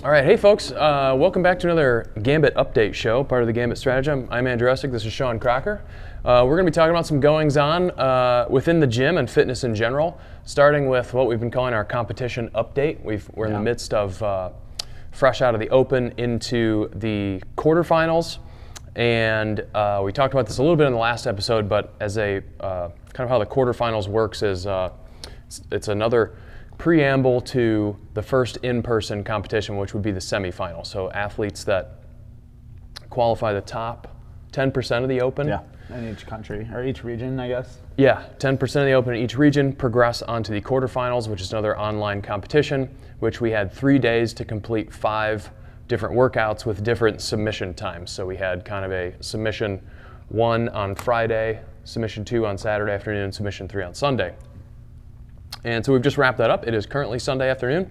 All right, hey folks, welcome back to another Gambit update show, part of the Gambit strategy. I'm Andrew Essick, this is Shawn Crocker. We're going to be talking about some goings on within the gym and fitness in general, starting with what we've been calling our competition update. We're in the midst of fresh out of the open into the quarterfinals, and we talked about this a little bit in the last episode, but as a kind of how the quarterfinals works is it's another preamble to the first in-person competition, which would be the semifinal. So athletes that qualify the top 10% of the open. Yeah, in each country, or each region, I guess. Yeah, 10% of the open in each region progress onto the quarterfinals, which is another online competition, which we had 3 days to complete 5 different workouts with different submission times. So we had kind of a submission 1 on Friday, submission 2 on Saturday afternoon, and submission 3 on Sunday. And so we've just wrapped that up. It is currently Sunday afternoon.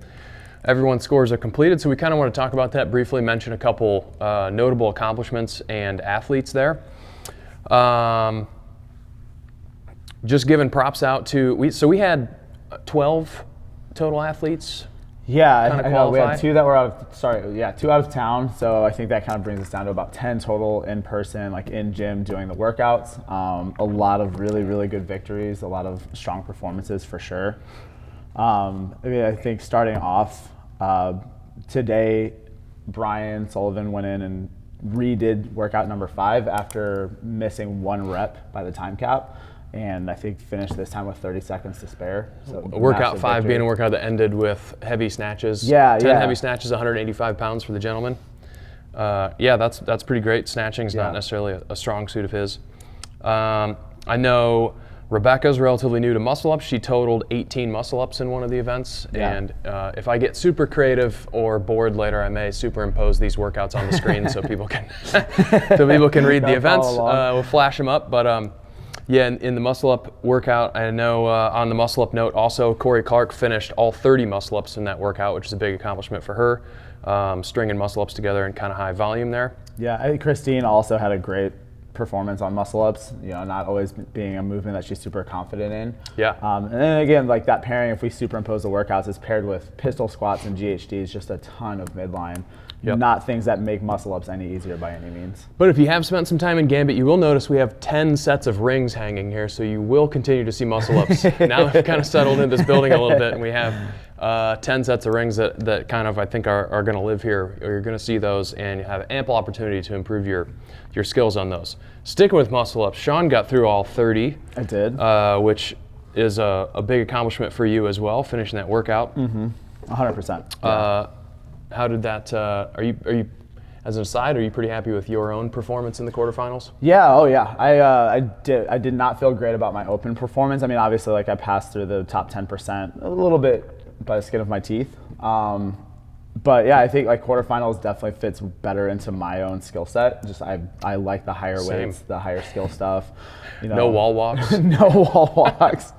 Everyone's scores are completed, so we kind of want to talk about that briefly, mention a couple notable accomplishments and athletes there. Just giving props out to, we had 12 total athletes. Yeah, I know we had 2 that were 2 out of town. So I think that kind of brings us down to about 10 total in person, like in gym doing the workouts. A lot of really, really good victories, a lot of strong performances for sure. I think starting off today, Brian Sullivan went in and redid workout number 5 after missing 1 rep by the time cap. And I think finished this time with 30 seconds to spare. So workout 5 victory. Being a workout that ended with heavy snatches. 10 heavy snatches, 185 pounds for the gentleman. That's pretty great. Snatching's not necessarily a strong suit of his. I know Rebecca's relatively new to muscle ups. She totaled 18 muscle ups in one of the events. Yeah. And if I get super creative or bored later, I may superimpose these workouts on the screen so people can read the events. We'll flash them up, but. In the muscle up workout, I know on the muscle up note also, Corey Clark finished all 30 muscle ups in that workout, which is a big accomplishment for her, stringing muscle ups together in kind of high volume there. Yeah, I think Christine also had a great performance on muscle ups, not always being a movement that she's super confident in. Yeah. And then again, like that pairing, if we superimpose the workouts, is paired with pistol squats and GHDs, just a ton of midline. Yep. Not things that make muscle ups any easier by any means. But if you have spent some time in Gambit, you will notice we have 10 sets of rings hanging here, so you will continue to see muscle ups. Now we've kind of settled in this building a little bit, and we have 10 sets of rings that kind of I think are going to live here. You're going to see those, and you have ample opportunity to improve your skills on those. Sticking with muscle ups, Shawn got through all 30. I did. Which is a big accomplishment for you as well, finishing that workout. 100%. Yeah. How did that? Are you, as an aside, are you pretty happy with your own performance in the quarterfinals? Yeah. Oh yeah. I did not feel great about my open performance. I mean, obviously, like I passed through the top 10% a little bit by the skin of my teeth. But yeah, I think like quarterfinals definitely fits better into my own skill set. Just I like the higher weights, the higher skill stuff. No wall walks. No wall walks.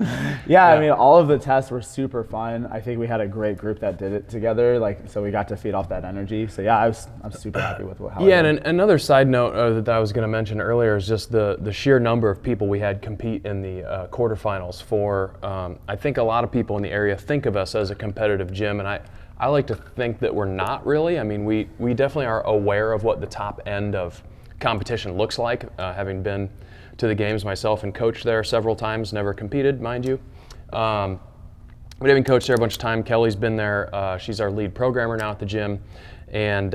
Yeah, I mean, all of the tests were super fun. I think we had a great group that did it together. So we got to feed off that energy. So yeah, I'm super happy with how. Yeah, and another side note that I was going to mention earlier is just the sheer number of people we had compete in the quarterfinals. I think a lot of people in the area think of us as a competitive gym, and I like to think that we're not really. I mean, we definitely are aware of what the top end of competition looks like, having been to the games myself and coached there several times, never competed, mind you. We haven't coached there a bunch of time. Kelly's been there. She's our lead programmer now at the gym. And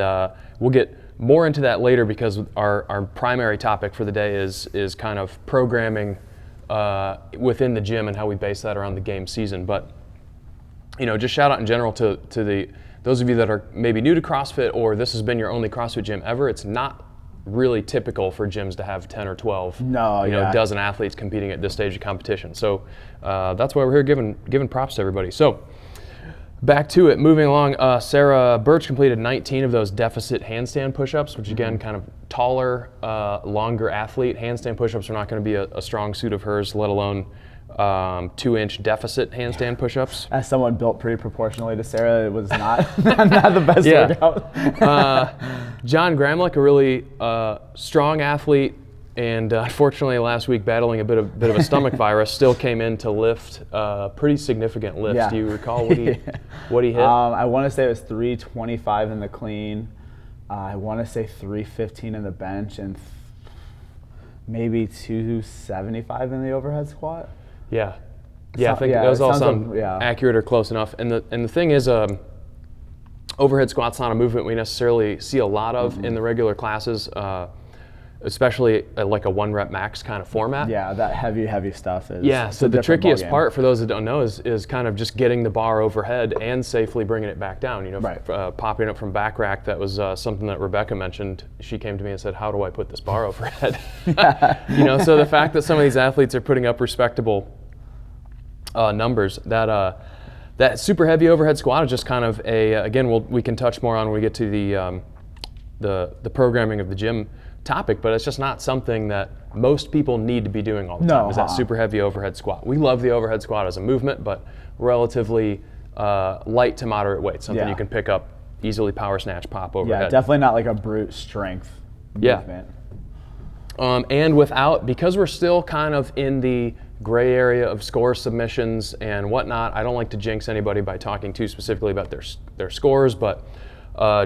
we'll get more into that later because our primary topic for the day is kind of programming within the gym and how we base that around the game season. But just shout out in general to those of you that are maybe new to CrossFit or this has been your only CrossFit gym ever. It's not really typical for gyms to have 10 or 12 dozen athletes competing at this stage of competition. So that's why we're here giving props to everybody. So back to it, moving along, Sarah Burch completed 19 of those deficit handstand push-ups, which again, kind of taller, longer athlete. Handstand push-ups are not going to be a strong suit of hers, let alone 2-inch deficit handstand push-ups. As someone built pretty proportionally to Sarah, it was not not the best workout. John Gramlich, a really strong athlete, and unfortunately last week battling a bit of a stomach virus, still came in to lift pretty significant lifts. Yeah. Do you recall what he hit? I want to say it was 325 in the clean. I want to say 315 in the bench and maybe 275 in the overhead squat. Yeah. Yeah, I think those all sound accurate or close enough. And the thing is, overhead squat's not a movement we necessarily see a lot of in the regular classes, especially like a 1 rep max kind of format. Yeah, that heavy stuff is. Yeah, so the trickiest part for those that don't know is kind of just getting the bar overhead and safely bringing it back down. You know, right. Popping it from back rack. That was something that Rebecca mentioned. She came to me and said, "How do I put this bar overhead?" You know, so the fact that some of these athletes are putting up respectable numbers, that super heavy overhead squat is just kind of again, we can touch more on when we get to the programming of the gym topic, but it's just not something that most people need to be doing all the time. Is that super heavy overhead squat. We love the overhead squat as a movement, but relatively light to moderate weight, something you can pick up easily, power snatch, pop overhead. Yeah, definitely not like a brute strength movement. And because we're still kind of in the gray area of score submissions and whatnot, I don't like to jinx anybody by talking too specifically about their scores, but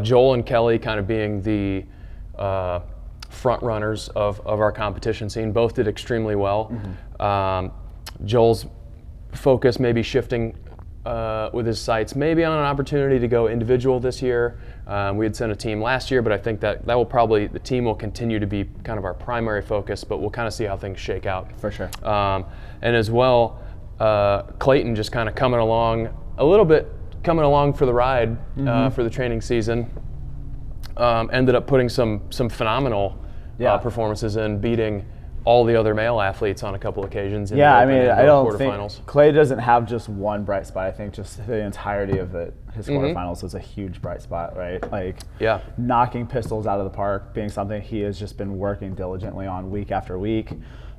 Joel and Kelly kind of being the front runners of our competition scene, both did extremely well. Joel's focus maybe shifting with his sights, maybe on an opportunity to go individual this year. We had sent a team last year, but I think that will probably, the team will continue to be kind of our primary focus, but we'll kind of see how things shake out. For sure. And as well, Clayton just kind of coming along for the ride for the training season. Ended up putting some phenomenal performances in, beating all the other male athletes on a couple occasions. In I mean, I don't think Clay doesn't have just one bright spot. I think just the entirety of his quarterfinals was a huge bright spot, right? Like, knocking pistols out of the park, being something he has just been working diligently on week after week.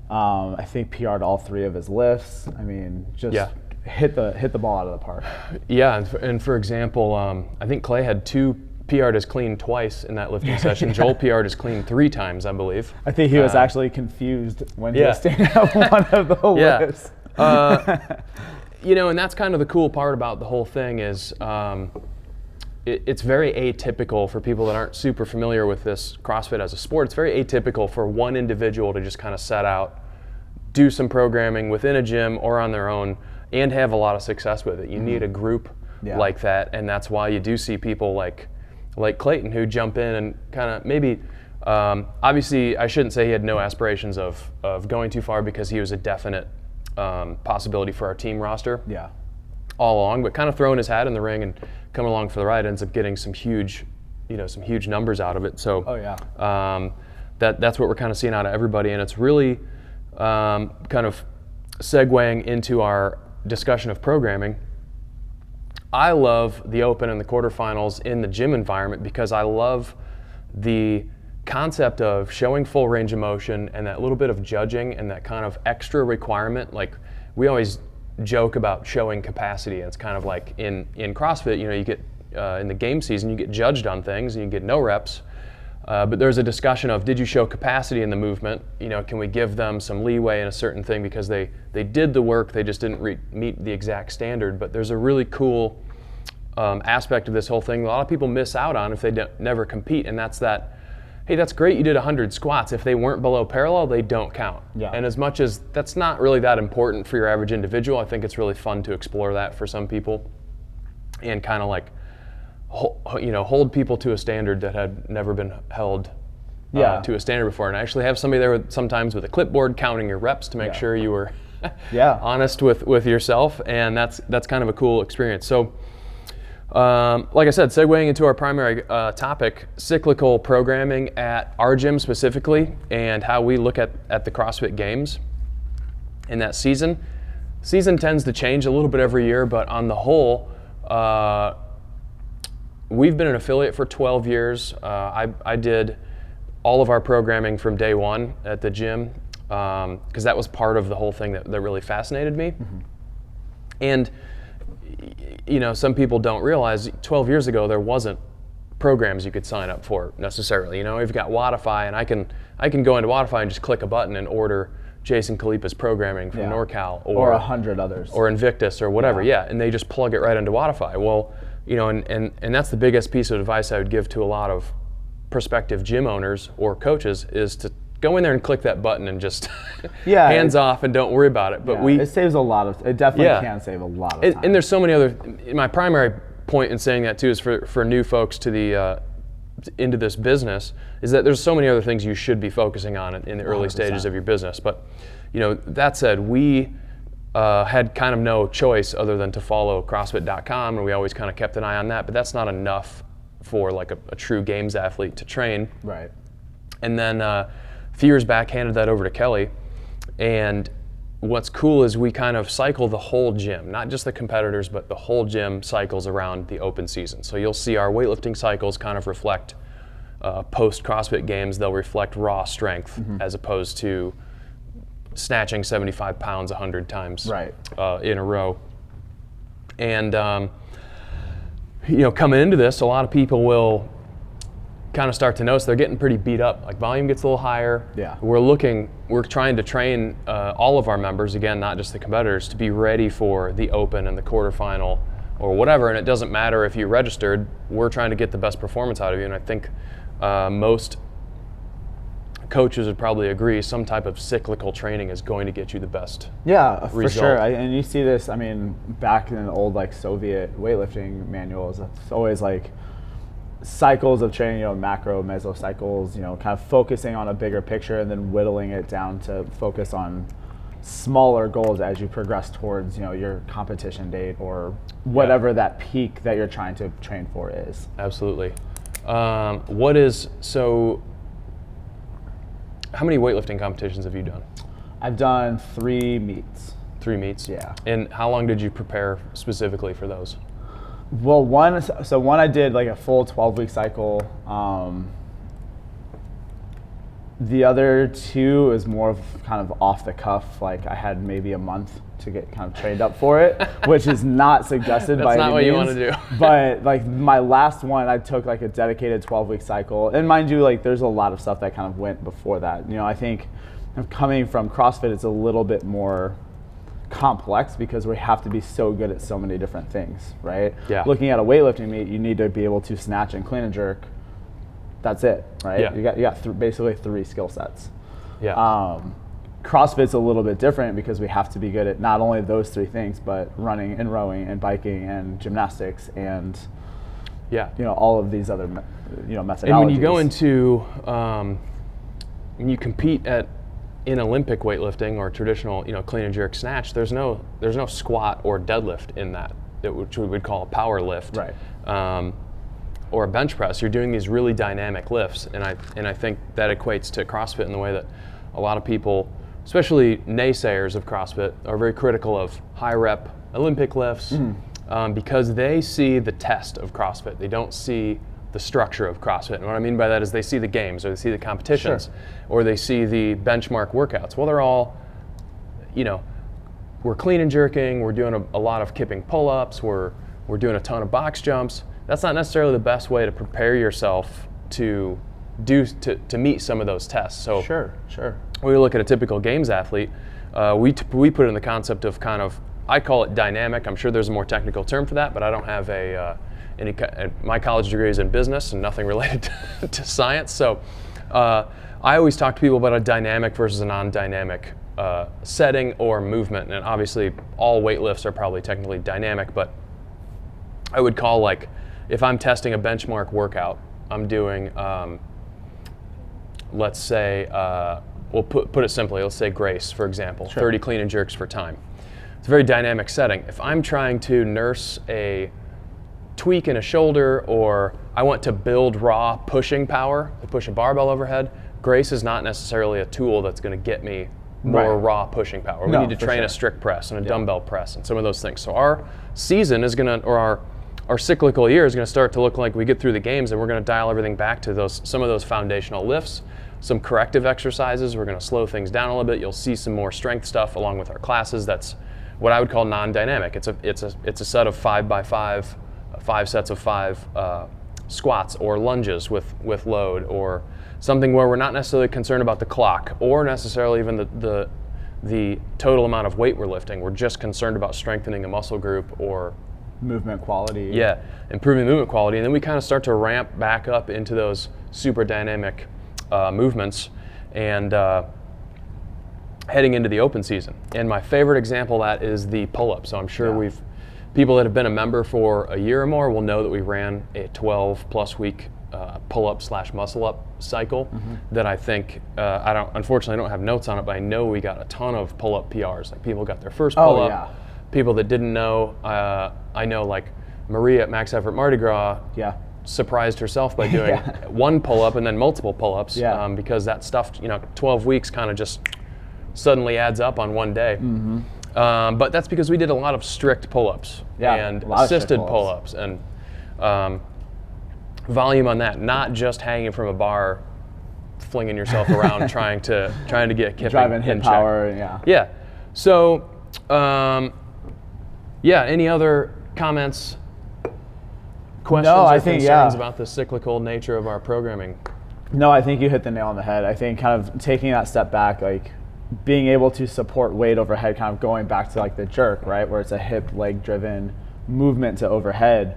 I think PR'd all 3 of his lifts. I mean, just hit the ball out of the park. Yeah, and for example, I think Clay had 2 PR'd his clean twice in that lifting session. Joel PR'd his clean 3 times, I believe. I think he was actually confused when he was standing up one of the lifts. You know, and that's kind of the cool part about the whole thing is it's very atypical for people that aren't super familiar with this CrossFit as a sport. It's very atypical for one individual to just kind of set out, do some programming within a gym or on their own, and have a lot of success with it. You need a group like that, and that's why you do see people like Clayton who jump in and kind of maybe, obviously I shouldn't say he had no aspirations of going too far, because he was a definite possibility for our team roster all along, but kind of throwing his hat in the ring and coming along for the ride, ends up getting some huge numbers out of it. So that's what we're kind of seeing out of everybody, and it's really kind of segueing into our discussion of programming. I love the open and the quarterfinals in the gym environment because I love the concept of showing full range of motion and that little bit of judging and that kind of extra requirement. Like, we always joke about showing capacity, and it's kind of like in CrossFit, you get in the game season, you get judged on things and you get no reps. But there's a discussion of, did you show capacity in the movement? Can we give them some leeway in a certain thing because they did the work, they just didn't meet the exact standard. But there's a really cool aspect of this whole thing a lot of people miss out on if they never compete, and that's that, hey, that's great, you did 100 squats. If they weren't below parallel, they don't count. And as much as that's not really that important for your average individual, I think it's really fun to explore that for some people and kind of like hold people to a standard that had never been held to a standard before, and actually have somebody there sometimes with a clipboard counting your reps to make sure you were honest with yourself, and that's kind of a cool experience. So like I said, segueing into our primary topic, cyclical programming at our gym specifically, and how we look at the CrossFit Games in that season. Season tends to change a little bit every year, but on the whole, we've been an affiliate for 12 years. I did all of our programming from day one at the gym, because that was part of the whole thing that really fascinated me. And some people don't realize 12 years ago there wasn't programs you could sign up for necessarily. You know, you've got Wodify, and I can go into Wodify and just click a button and order Jason Kalipa's programming from NorCal or 100 others or Invictus or whatever. Yeah, and they just plug it right into Wodify. Well, you know, and that's the biggest piece of advice I would give to a lot of prospective gym owners or coaches is to go in there and click that button and just hands off and don't worry about it. But it saves a lot of, it definitely can save a lot of time. And there's so many other, my primary point in saying that too is for new folks to the, into this business is that there's so many other things you should be focusing on in the early 100%. Stages of your business. But, you know, that said, we had kind of no choice other than to follow CrossFit.com, and we always kind of kept an eye on that, but that's not enough for like a true games athlete to train. Right. And then a few years back, handed that over to Kelly, and what's cool is we kind of cycle the whole gym, not just the competitors, but the whole gym cycles around the open season. So you'll see our weightlifting cycles kind of reflect post CrossFit Games. They'll reflect raw strength as opposed to snatching 75 pounds 100 times in a row. And you know, coming into this, a lot of people will kind of start to notice they're getting pretty beat up. Like volume gets a little higher. Yeah. We're trying to train all of our members, again, not just the competitors, to be ready for the open and the quarterfinal or whatever. And it doesn't matter if you registered, we're trying to get the best performance out of you. And I think most coaches would probably agree some type of cyclical training is going to get you the best for result. sure. And you see this, I mean, back in the old like Soviet weightlifting manuals, it's always like cycles of training, you know, macro, meso cycles, you know, kind of focusing on a bigger picture and then whittling it down to focus on smaller goals as you progress towards, you know, your competition date or whatever that peak that you're trying to train for is. Absolutely. How many weightlifting competitions have you done? I've done 3 meets. 3 meets? Yeah. And how long did you prepare specifically for those? Well, one I did like a full 12-week cycle. The other 2 is more of kind of off the cuff. Like I had maybe a month to get kind of trained up for it, which is not suggested by any means. That's not what you want to do. But like my last one, I took like a dedicated 12-week cycle. And mind you, like there's a lot of stuff that kind of went before that. You know, I think coming from CrossFit, it's a little bit more complex because we have to be so good at so many different things, right? Yeah. Looking at a weightlifting meet, you need to be able to snatch and clean and jerk. That's it, right? Yeah. You got basically 3 skill sets. Yeah. CrossFit's a little bit different because we have to be good at not only those 3 things, but running and rowing and biking and gymnastics and you know, all of these other methodologies. And when you go into when you compete in Olympic weightlifting or traditional, you know, clean and jerk snatch, there's no squat or deadlift in that, which we would call a power lift, right? Or a bench press. You're doing these really dynamic lifts, and I think that equates to CrossFit in the way that a lot of people, especially naysayers of CrossFit, are very critical of high rep Olympic lifts because they see the test of CrossFit. They don't see the structure of CrossFit. And what I mean by that is they see the games or they see the competitions or they see the benchmark workouts. Well, they're all, you know, we're clean and jerking, we're doing a lot of kipping pull-ups, we're doing a ton of box jumps. That's not necessarily the best way to prepare yourself to meet some of those tests. So sure. When we look at a typical games athlete, we put in the concept of kind of, I call it dynamic. I'm sure there's a more technical term for that, but I don't have my college degree is in business and nothing related to science. So I always talk to people about a dynamic versus a non-dynamic setting or movement. And obviously all weight lifts are probably technically dynamic, but I would call, like, if I'm testing a benchmark workout, I'm doing, let's say, we'll put it simply, let's say Grace, for example, 30 clean and jerks for time. It's a very dynamic setting. If I'm trying to nurse a tweak in a shoulder, or I want to build raw pushing power, to push a barbell overhead, Grace is not necessarily a tool that's going to get me more raw pushing power. We need to train a strict press and a dumbbell press and some of those things. So our season is going to, or our cyclical year is going to start to look like we get through the games and we're going to dial everything back to some of those foundational lifts, some corrective exercises. We're going to slow things down a little bit. You'll see some more strength stuff along with our classes. That's what I would call non-dynamic. It's a set of 5x5, 5 sets of 5 squats or lunges with load, or something where we're not necessarily concerned about the clock or necessarily even the total amount of weight we're lifting. We're just concerned about strengthening a muscle group or movement quality. Yeah, improving movement quality. And then we kind of start to ramp back up into those super dynamic movements and heading into the open season. And my favorite example of that is the pull-up. So I'm sure people that have been a member for a year or more will know that we ran a 12+ week pull-up / muscle-up cycle that I think, unfortunately I don't have notes on it, but I know we got a ton of pull-up PRs. Like people got their first pull-up. People that didn't know, I know like Maria at Max Effort Mardi Gras surprised herself by doing one pull-up and then multiple pull-ups because that stuff, 12 weeks kind of just suddenly adds up on one day. But that's because we did a lot of strict pull-ups and assisted pull-ups and volume on that, not just hanging from a bar, flinging yourself around trying to get kipping driving hip power. Yeah. So. Any other comments, questions, or concerns about the cyclical nature of our programming? No, I think you hit the nail on the head. I think kind of taking that step back, like being able to support weight overhead, kind of going back to like the jerk, right, where it's a hip leg driven movement to overhead.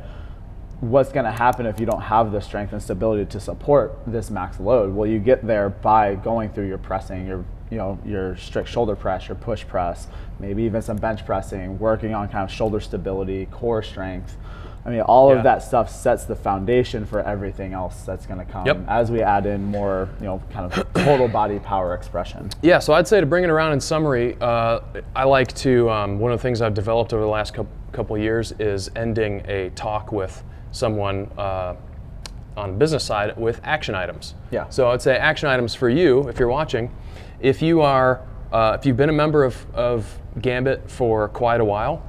What's going to happen if you don't have the strength and stability to support this max load? Well, you get there by going through your pressing, your strict shoulder press, your push press, maybe even some bench pressing, working on kind of shoulder stability, core strength. I mean, all of that stuff sets the foundation for everything else that's going to come as we add in more, kind of total body power expression. Yeah, so I'd say to bring it around in summary, I like to, one of the things I've developed over the last couple of years is ending a talk with someone on the business side with action items. So I'd say action items for you, if you're watching, if you are, if you've been a member of Gambit for quite a while,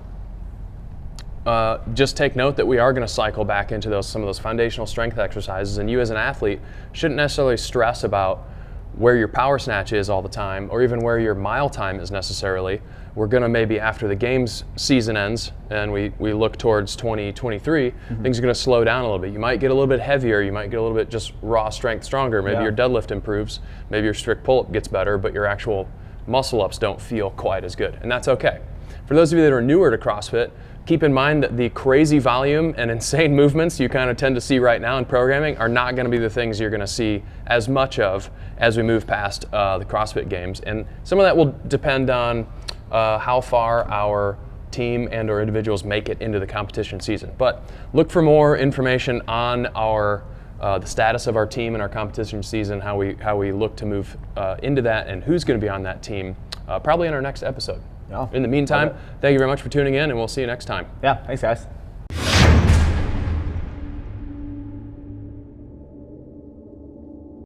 just take note that we are going to cycle back into some of those foundational strength exercises, and you as an athlete shouldn't necessarily stress about where your power snatch is all the time, or even where your mile time is necessarily. We're going to maybe after the games season ends and we look towards 2023, things are going to slow down a little bit. You might get a little bit heavier, you might get a little bit just raw strength stronger, maybe your deadlift improves, maybe your strict pull-up gets better, but your actual muscle-ups don't feel quite as good, and that's okay. For those of you that are newer to CrossFit, keep in mind that the crazy volume and insane movements you kind of tend to see right now in programming are not going to be the things you're going to see as much of as we move past the CrossFit Games. And some of that will depend on how far our team and or individuals make it into the competition season. But look for more information on our the status of our team and our competition season, how we look to move into that, and who's going to be on that team, probably in our next episode. In the meantime, thank you very much for tuning in, and we'll see you next time. Yeah, thanks guys.